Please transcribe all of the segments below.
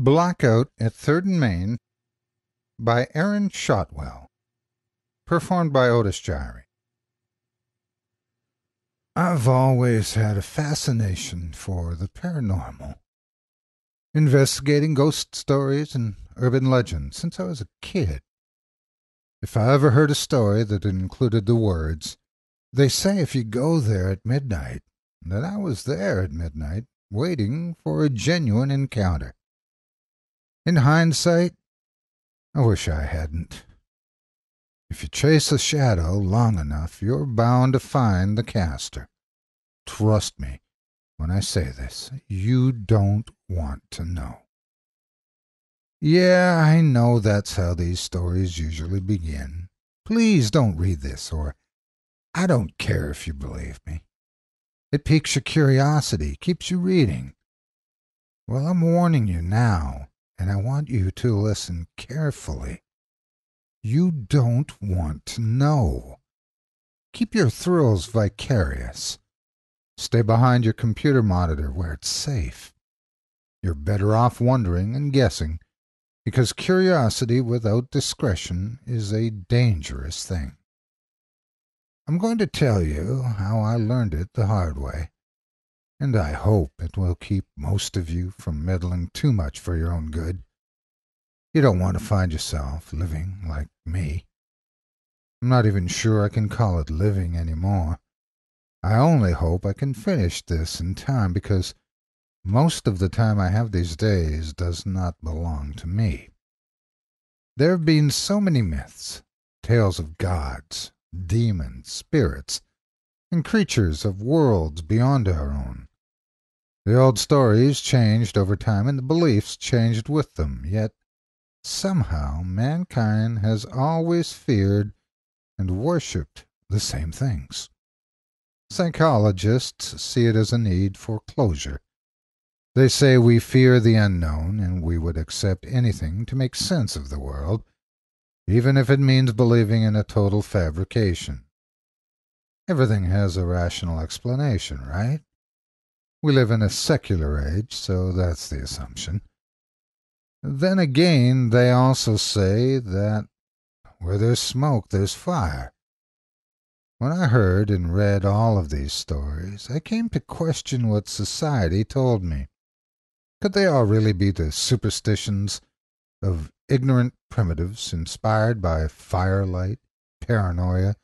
Blackout at 3rd and Main by Aarron Shotwell. Performed by Otis Jiry. I've always had a fascination for the paranormal, investigating ghost stories and urban legends since I was a kid. If I ever heard a story that included the words, "They say if you go there at midnight," that I was there at midnight, waiting for a genuine encounter. In hindsight, I wish I hadn't. If you chase a shadow long enough, you're bound to find the caster. Trust me when I say this, you don't want to know. Yeah, I know that's how these stories usually begin. Please don't read this, or I don't care if you believe me. It piques your curiosity, keeps you reading. Well, I'm warning you now, and I want you to listen carefully. You don't want to know. Keep your thrills vicarious. Stay behind your computer monitor where it's safe. You're better off wondering and guessing, because curiosity without discretion is a dangerous thing. I'm going to tell you how I learned it the hard way, and I hope it will keep most of you from meddling too much for your own good. You don't want to find yourself living like me. I'm not even sure I can call it living anymore. I only hope I can finish this in time, because most of the time I have these days does not belong to me. There have been so many myths, tales of gods, demons, spirits, and creatures of worlds beyond our own. The old stories changed over time, and the beliefs changed with them, yet somehow mankind has always feared and worshipped the same things. Psychologists see it as a need for closure. They say we fear the unknown, and we would accept anything to make sense of the world, even if it means believing in a total fabrication. Everything has a rational explanation, right? We live in a secular age, so that's the assumption. Then again, they also say that where there's smoke, there's fire. When I heard and read all of these stories, I came to question what society told me. Could they all really be the superstitions of ignorant primitives inspired by firelight, paranoia,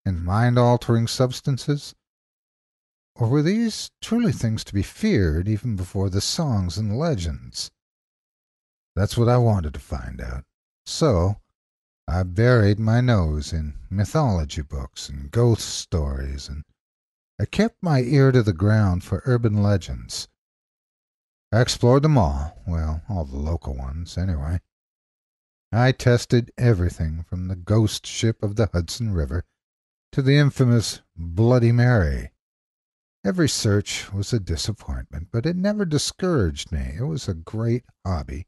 and mind-altering substances? Or were these truly things to be feared even before the songs and legends? That's what I wanted to find out. So I buried my nose in mythology books and ghost stories, and I kept my ear to the ground for urban legends. I explored them all, well, all the local ones, anyway. I tested everything from the ghost ship of the Hudson River to the infamous Bloody Mary. Every search was a disappointment, but it never discouraged me. It was a great hobby,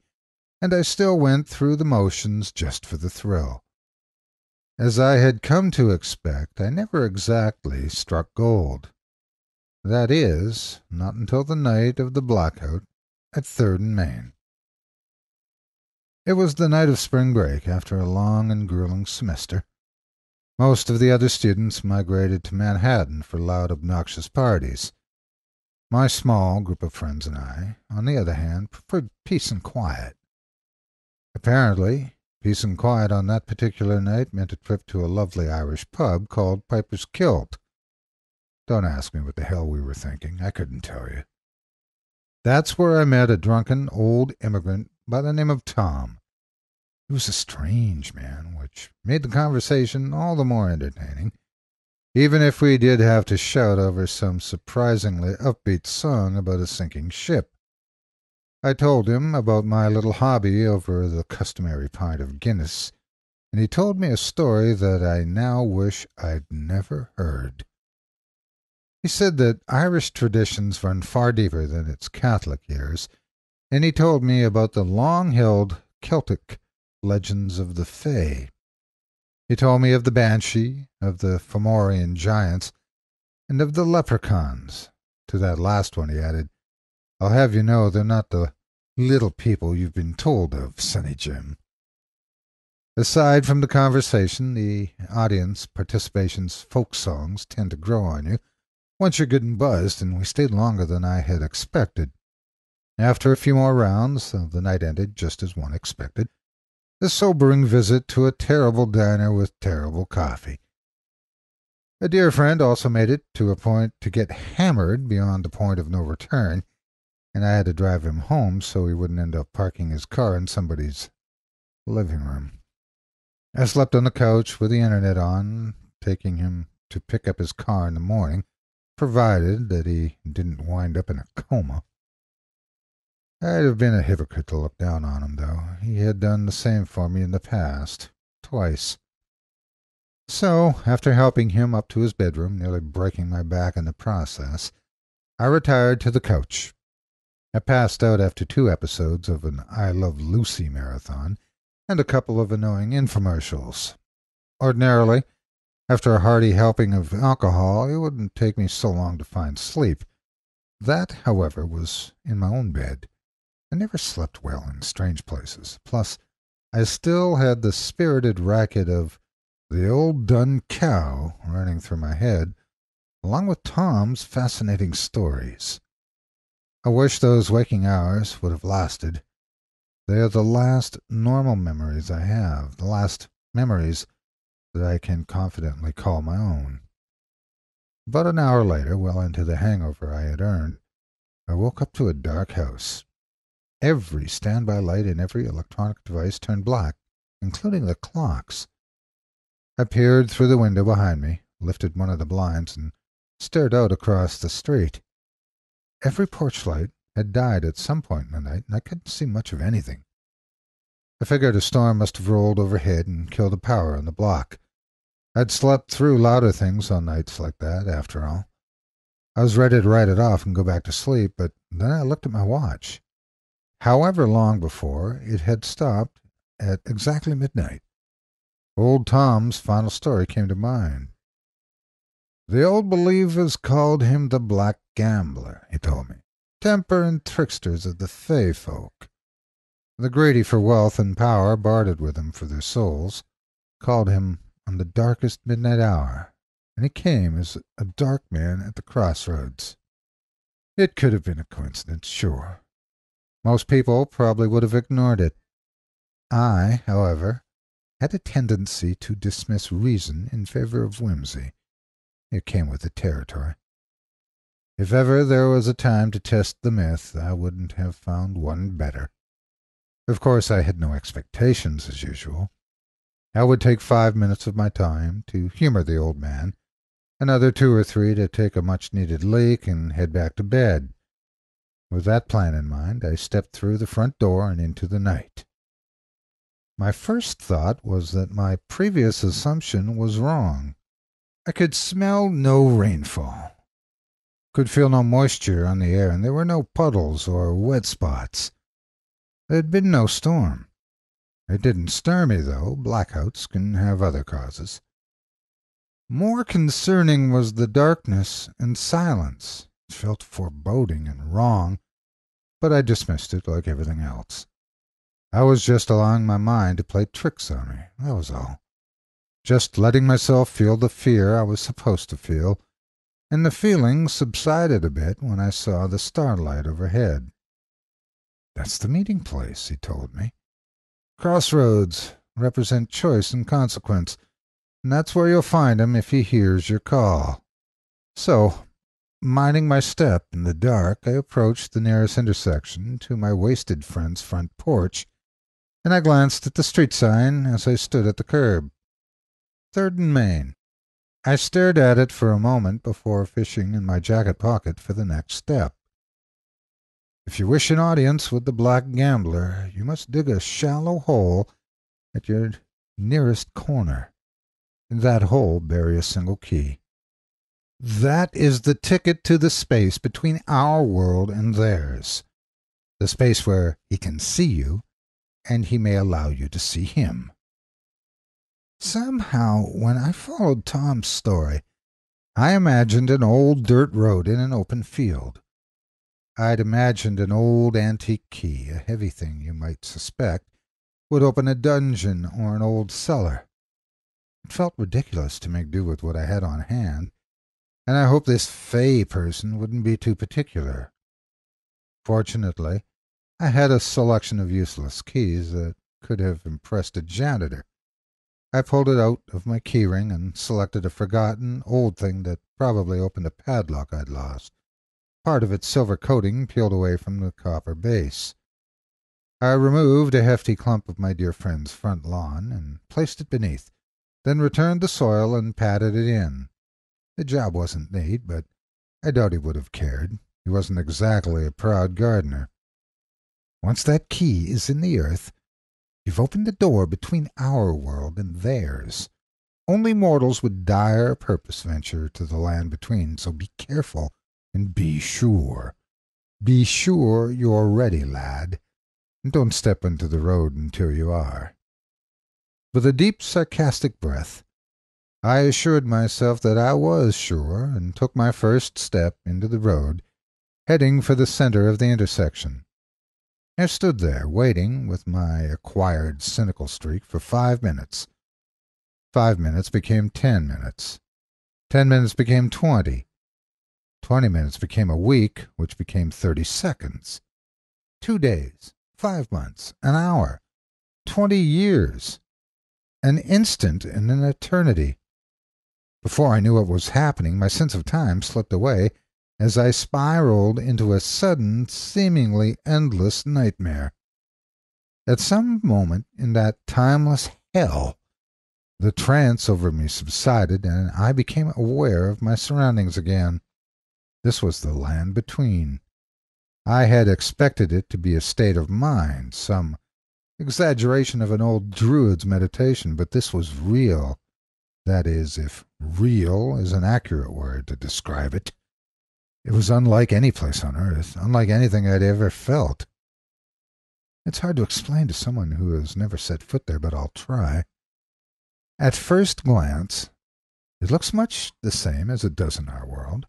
and I still went through the motions just for the thrill. As I had come to expect, I never exactly struck gold. That is, not until the night of the Blackout at 3rd and Main. It was the night of spring break after a long and grueling semester. Most of the other students migrated to Manhattan for loud, obnoxious parties. My small group of friends and I, on the other hand, preferred peace and quiet. Apparently, peace and quiet on that particular night meant a trip to a lovely Irish pub called Piper's Kilt. Don't ask me what the hell we were thinking. I couldn't tell you. That's where I met a drunken old immigrant by the name of Tom. He was a strange man, which made the conversation all the more entertaining, even if we did have to shout over some surprisingly upbeat song about a sinking ship. I told him about my little hobby over the customary pint of Guinness, and he told me a story that I now wish I'd never heard. He said that Irish traditions run far deeper than its Catholic years, and he told me about the long-held Celtic legends of the Fae. He told me of the Banshee, of the Fomorian giants, and of the leprechauns. To that last one he added, "I'll have you know they're not the little people you've been told of, Sonny Jim. Aside from the conversation, the audience participation's folk songs tend to grow on you once you're getting buzzed, and we stayed longer than I had expected. After a few more rounds, the night ended just as one expected. A sobering visit to a terrible diner with terrible coffee. A dear friend also made it to a point to get hammered beyond the point of no return, and I had to drive him home so he wouldn't end up parking his car in somebody's living room. I slept on the couch with the internet on, taking him to pick up his car in the morning, provided that he didn't wind up in a coma. I'd have been a hypocrite to look down on him, though. He had done the same for me in the past, twice. So, after helping him up to his bedroom, nearly breaking my back in the process, I retired to the couch. I passed out after 2 episodes of an I Love Lucy marathon and a couple of annoying infomercials. Ordinarily, after a hearty helping of alcohol, it wouldn't take me so long to find sleep. That, however, was in my own bed. I never slept well in strange places. Plus, I still had the spirited racket of the old dun cow running through my head, along with Tom's fascinating stories. I wish those waking hours would have lasted. They are the last normal memories I have, the last memories that I can confidently call my own. About an hour later, well into the hangover I had earned, I woke up to a dark house. Every standby light in every electronic device turned black, including the clocks. I peered through the window behind me, lifted one of the blinds, and stared out across the street. Every porch light had died at some point in the night, and I couldn't see much of anything. I figured a storm must have rolled overhead and killed the power on the block. I'd slept through louder things on nights like that, after all. I was ready to write it off and go back to sleep, but then I looked at my watch. However long before, it had stopped at exactly midnight. Old Tom's final story came to mind. The old believers called him the Black Gambler, he told me. Temper and tricksters of the fey folk. The greedy for wealth and power bartered with him for their souls, called him on the darkest midnight hour, and he came as a dark man at the crossroads. It could have been a coincidence, sure. Most people probably would have ignored it. I, however, had a tendency to dismiss reason in favor of whimsy. It came with the territory. If ever there was a time to test the myth, I wouldn't have found one better. Of course, I had no expectations, as usual. I would take 5 minutes of my time to humor the old man, another 2 or 3 to take a much-needed leak and head back to bed. With that plan in mind, I stepped through the front door and into the night. My first thought was that my previous assumption was wrong. I could smell no rainfall, could feel no moisture on the air, and there were no puddles or wet spots. There had been no storm. It didn't stir me, though. Blackouts can have other causes. More concerning was the darkness and silence. It felt foreboding and wrong, but I dismissed it like everything else. I was just allowing my mind to play tricks on me, that was all. Just letting myself feel the fear I was supposed to feel, and the feeling subsided a bit when I saw the starlight overhead. That's the meeting place, he told me. Crossroads represent choice and consequence, and that's where you'll find him if he hears your call. So, minding my step in the dark, I approached the nearest intersection to my wasted friend's front porch, and I glanced at the street sign as I stood at the curb. 3rd and Main. I stared at it for a moment before fishing in my jacket pocket for the next step. If you wish an audience with the Black Gambler, you must dig a shallow hole at your nearest corner. In that hole bury a single key. That is the ticket to the space between our world and theirs. The space where he can see you, and he may allow you to see him. Somehow, when I followed Tom's story, I imagined an old dirt road in an open field. I'd imagined an old antique key, a heavy thing you might suspect, would open a dungeon or an old cellar. It felt ridiculous to make do with what I had on hand, and I hoped this fey person wouldn't be too particular. Fortunately, I had a selection of useless keys that could have impressed a janitor. I pulled it out of my keyring and selected a forgotten old thing that probably opened a padlock I'd lost, part of its silver coating peeled away from the copper base. I removed a hefty clump of my dear friend's front lawn and placed it beneath, then returned the soil and patted it in. The job wasn't neat, but I doubt he would have cared. He wasn't exactly a proud gardener. Once that key is in the earth, you've opened the door between our world and theirs. Only mortals with dire purpose venture to the land between, so be careful and be sure. Be sure you're ready, lad, and don't step into the road until you are. With a deep, sarcastic breath, I assured myself that I was sure and took my first step into the road, heading for the center of the intersection. I stood there, waiting with my acquired cynical streak for 5 minutes. 5 minutes became 10 minutes. 10 minutes became 20. 20 minutes became a week, which became 30 seconds. 2 days, 5 months, an hour, 20 years. An instant and an eternity. Before I knew what was happening, my sense of time slipped away as I spiraled into a sudden, seemingly endless nightmare. At some moment in that timeless hell, the trance over me subsided, and I became aware of my surroundings again. This was the land between. I had expected it to be a state of mind, some exaggeration of an old druid's meditation, but this was real. That is, if real is an accurate word to describe it. It was unlike any place on earth, unlike anything I'd ever felt. It's hard to explain to someone who has never set foot there, but I'll try. At first glance, it looks much the same as it does in our world.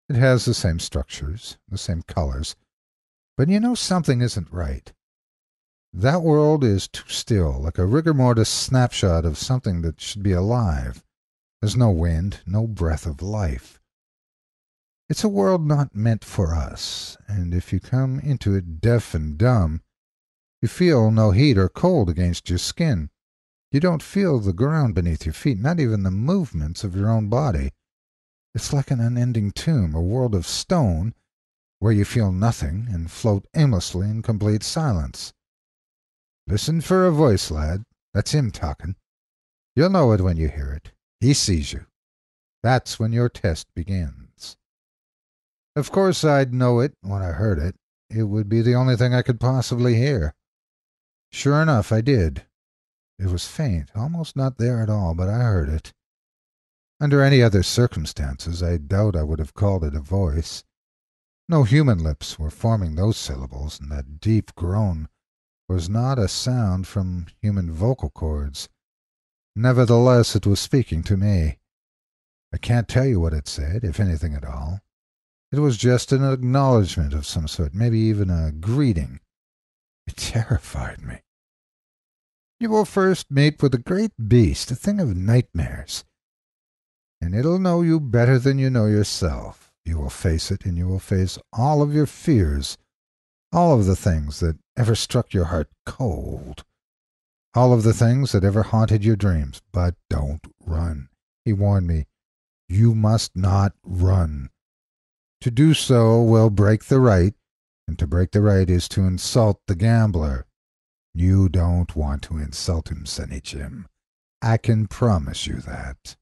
It has the same structures, the same colors, but you know something isn't right. That world is too still, like a rigor mortis snapshot of something that should be alive. There's no wind, no breath of life. It's a world not meant for us, and if you come into it deaf and dumb, you feel no heat or cold against your skin. You don't feel the ground beneath your feet, not even the movements of your own body. It's like an unending tomb, a world of stone, where you feel nothing and float aimlessly in complete silence. Listen for a voice, lad. That's him talking. You'll know it when you hear it. He sees you. That's when your test begins. Of course I'd know it when I heard it. It would be the only thing I could possibly hear. Sure enough, I did. It was faint, almost not there at all, but I heard it. Under any other circumstances, I doubt I would have called it a voice. No human lips were forming those syllables, and that deep groan was not a sound from human vocal cords. Nevertheless, it was speaking to me. I can't tell you what it said, if anything at all. It was just an acknowledgment of some sort, maybe even a greeting. It terrified me. You will first meet with a great beast, a thing of nightmares, and it'll know you better than you know yourself. You will face it, and you will face all of your fears, all of the things that ever struck your heart cold, all of the things that ever haunted your dreams. But don't run, he warned me. You must not run. To do so will break the right, and to break the right is to insult the gambler. You don't want to insult him, Sonny Jim. I can promise you that.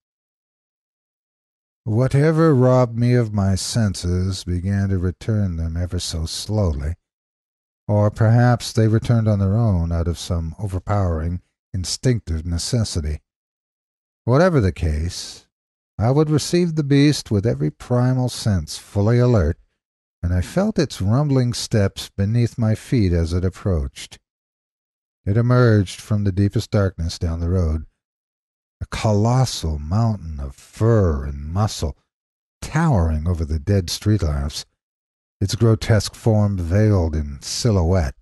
Whatever robbed me of my senses began to return them ever so slowly, or perhaps they returned on their own out of some overpowering instinctive necessity. Whatever the case, I would receive the beast with every primal sense fully alert, and I felt its rumbling steps beneath my feet as it approached. It emerged from the deepest darkness down the road, a colossal mountain of fur and muscle, towering over the dead street lamps. its grotesque form veiled in silhouette.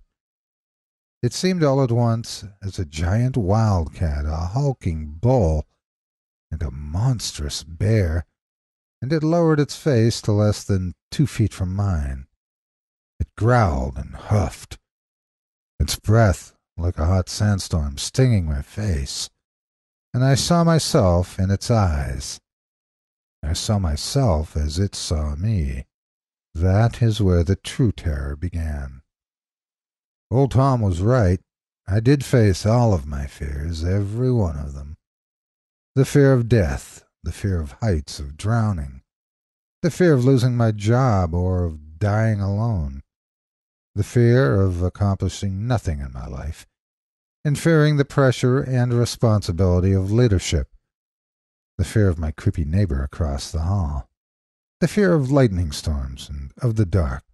It seemed all at once as a giant wildcat, a hulking bull, and a monstrous bear, and it lowered its face to less than 2 feet from mine. It growled and huffed, its breath like a hot sandstorm stinging my face, and I saw myself in its eyes. I saw myself as it saw me. That is where the true terror began. Old Tom was right. I did face all of my fears, every one of them. The fear of death, the fear of heights, of drowning, the fear of losing my job or of dying alone, the fear of accomplishing nothing in my life, and fearing the pressure and responsibility of leadership, the fear of my creepy neighbor across the hall, the fear of lightning storms and of the dark.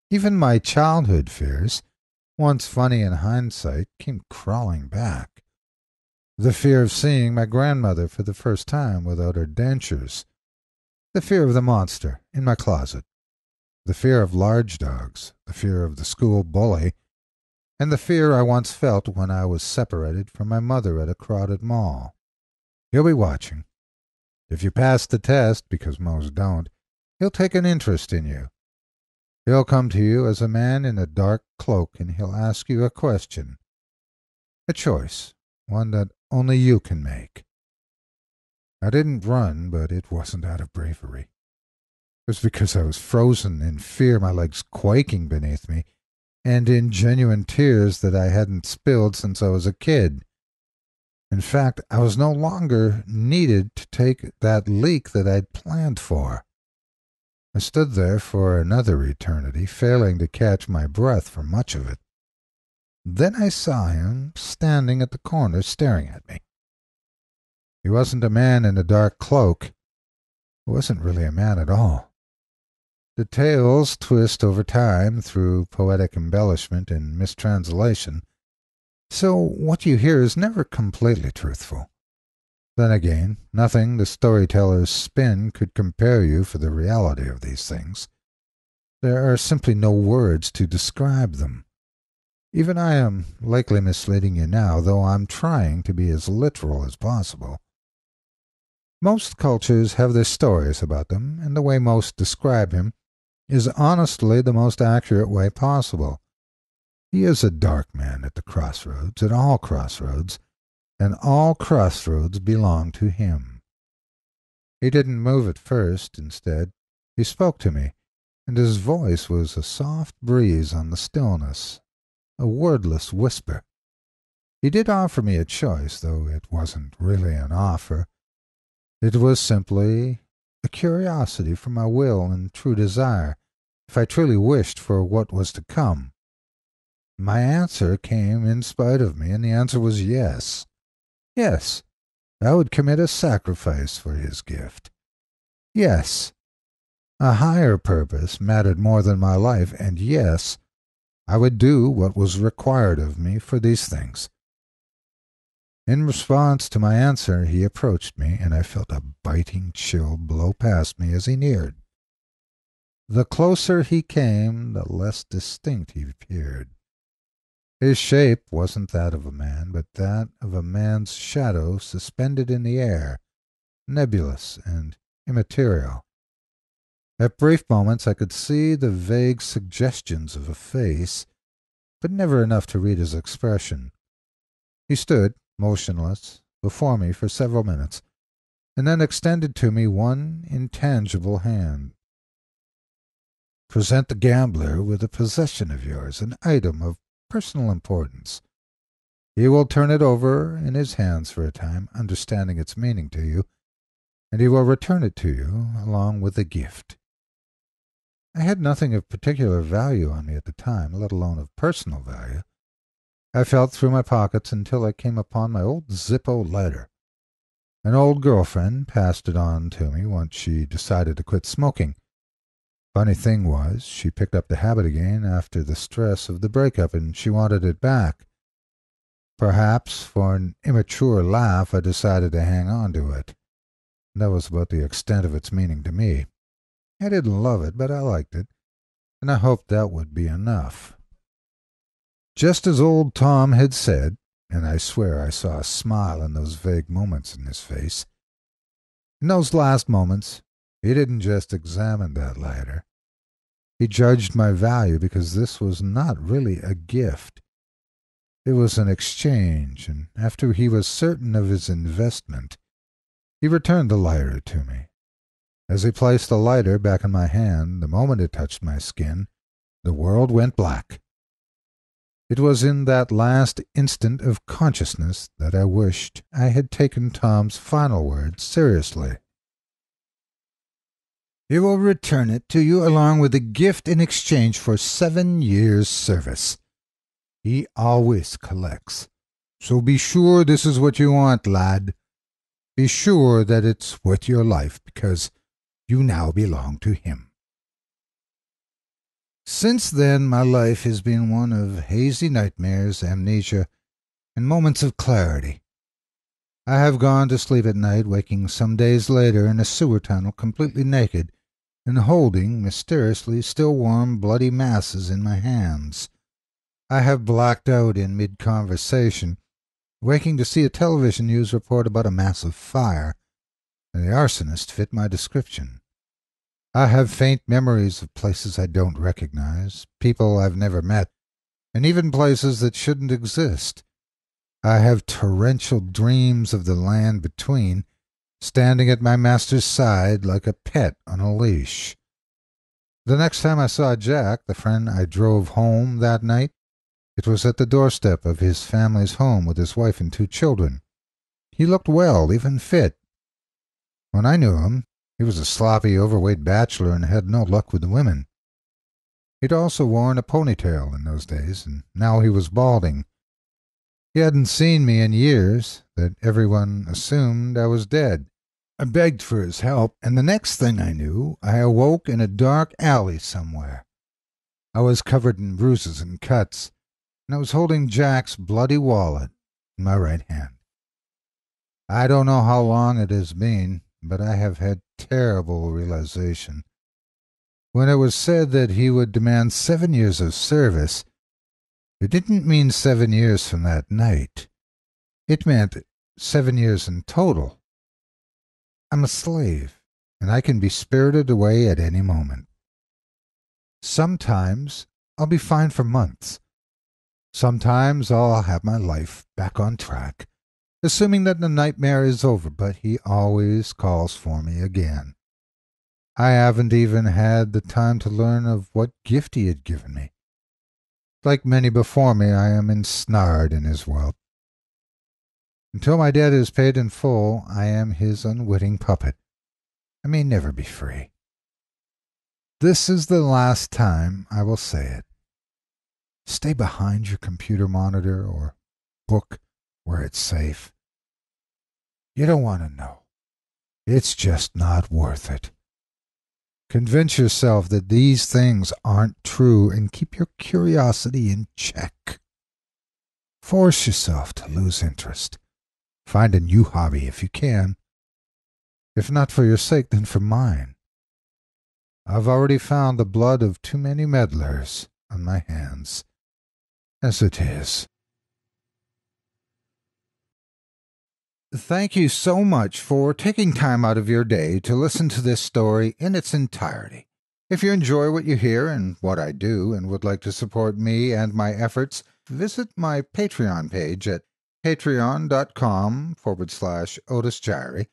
Even my childhood fears, once funny in hindsight, came crawling back. The fear of seeing my grandmother for the first time without her dentures, the fear of the monster in my closet, the fear of large dogs, the fear of the school bully, and the fear I once felt when I was separated from my mother at a crowded mall. He'll be watching. If you pass the test, because most don't, he'll take an interest in you. He'll come to you as a man in a dark cloak, and he'll ask you a question. A choice, one that only you can make. I didn't run, but it wasn't out of bravery. It was because I was frozen in fear, my legs quaking beneath me, and in genuine tears that I hadn't spilled since I was a kid. In fact, I was no longer needed to take that leak that I'd planned for. I stood there for another eternity, failing to catch my breath for much of it. Then I saw him standing at the corner staring at me. He wasn't a man in a dark cloak. He wasn't really a man at all. The tales twist over time through poetic embellishment and mistranslation, so what you hear is never completely truthful. Then again, nothing the storyteller's spin could compare you for the reality of these things. There are simply no words to describe them. Even I am likely misleading you now, though I'm trying to be as literal as possible. Most cultures have their stories about them, and the way most describe him is honestly the most accurate way possible. He is a dark man at the crossroads, at all crossroads, and all crossroads belong to him. He didn't move at first. Instead, he spoke to me, and his voice was a soft breeze on the stillness, a wordless whisper. He did offer me a choice, though it wasn't really an offer. It was simply a curiosity for my will and true desire, if I truly wished for what was to come. My answer came in spite of me, and the answer was yes. Yes, I would commit a sacrifice for his gift. Yes, a higher purpose mattered more than my life, and yes, I would do what was required of me for these things. In response to my answer, he approached me, and I felt a biting chill blow past me as he neared. The closer he came, the less distinct he appeared. His shape wasn't that of a man, but that of a man's shadow suspended in the air, nebulous and immaterial. At brief moments I could see the vague suggestions of a face, but never enough to read his expression. He stood, motionless, before me for several minutes, and then extended to me one intangible hand. Present the gambler with a possession of yours, an item of personal importance. He will turn it over in his hands for a time, understanding its meaning to you, and he will return it to you along with a gift. I had nothing of particular value on me at the time, let alone of personal value. I felt through my pockets until I came upon my old Zippo lighter. An old girlfriend passed it on to me once she decided to quit smoking. Funny thing was, she picked up the habit again after the stress of the breakup, and she wanted it back. Perhaps for an immature laugh I decided to hang on to it. That was about the extent of its meaning to me. I didn't love it, but I liked it, and I hoped that would be enough. Just as old Tom had said, and I swear I saw a smile in those vague moments in his face. In those last moments, he didn't just examine that lighter. He judged my value because this was not really a gift. It was an exchange, and after he was certain of his investment, he returned the lighter to me. As he placed the lighter back in my hand, the moment it touched my skin, the world went black. It was in that last instant of consciousness that I wished I had taken Tom's final words seriously. "He will return it to you along with a gift in exchange for 7 years' service. He always collects. So be sure this is what you want, lad. Be sure that it's worth your life, because you now belong to him." Since then, my life has been one of hazy nightmares, amnesia, and moments of clarity. I have gone to sleep at night, waking some days later in a sewer tunnel completely naked and holding, mysteriously, still warm, bloody masses in my hands. I have blacked out in mid-conversation, waking to see a television news report about a massive fire, and the arsonist fit my description. I have faint memories of places I don't recognize, people I've never met, and even places that shouldn't exist. I have torrential dreams of the land between, standing at my master's side like a pet on a leash. The next time I saw Jack, the friend I drove home that night, it was at the doorstep of his family's home with his wife and 2 children. He looked well, even fit. When I knew him, he was a sloppy, overweight bachelor and had no luck with the women. He'd also worn a ponytail in those days, and now he was balding. He hadn't seen me in years, that everyone assumed I was dead. I begged for his help, and the next thing I knew, I awoke in a dark alley somewhere. I was covered in bruises and cuts, and I was holding Jack's bloody wallet in my right hand. I don't know how long it has been, but I have had terrible realization. When it was said that he would demand 7 years of service, it didn't mean 7 years from that night. It meant 7 years in total. I'm a slave, and I can be spirited away at any moment. Sometimes I'll be fine for months. Sometimes I'll have my life back on track, assuming that the nightmare is over, but he always calls for me again. I haven't even had the time to learn of what gift he had given me. Like many before me, I am ensnared in his wealth. Until my debt is paid in full, I am his unwitting puppet. I may never be free. This is the last time I will say it. Stay behind your computer monitor or book where it's safe. You don't want to know. It's just not worth it. Convince yourself that these things aren't true and keep your curiosity in check. Force yourself to lose interest. Find a new hobby if you can. If not for your sake, then for mine. I've already found the blood of too many meddlers on my hands, as it is. Thank you so much for taking time out of your day to listen to this story in its entirety. If you enjoy what you hear and what I do and would like to support me and my efforts, visit my Patreon page at patreon.com/Otis Jiry.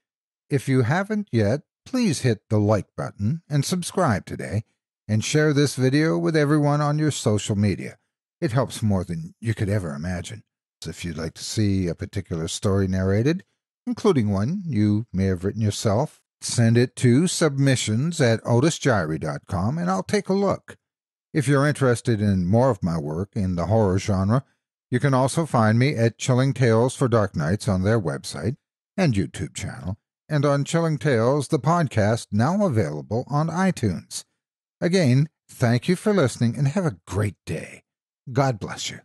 If you haven't yet, please hit the like button and subscribe today, and share this video with everyone on your social media. It helps more than you could ever imagine. If you'd like to see a particular story narrated, including one you may have written yourself, send it to submissions@otisjiry.com and I'll take a look. If you're interested in more of my work in the horror genre, you can also find me at Chilling Tales for Dark Nights on their website and YouTube channel, and on Chilling Tales, the podcast now available on iTunes. Again, thank you for listening and have a great day. God bless you.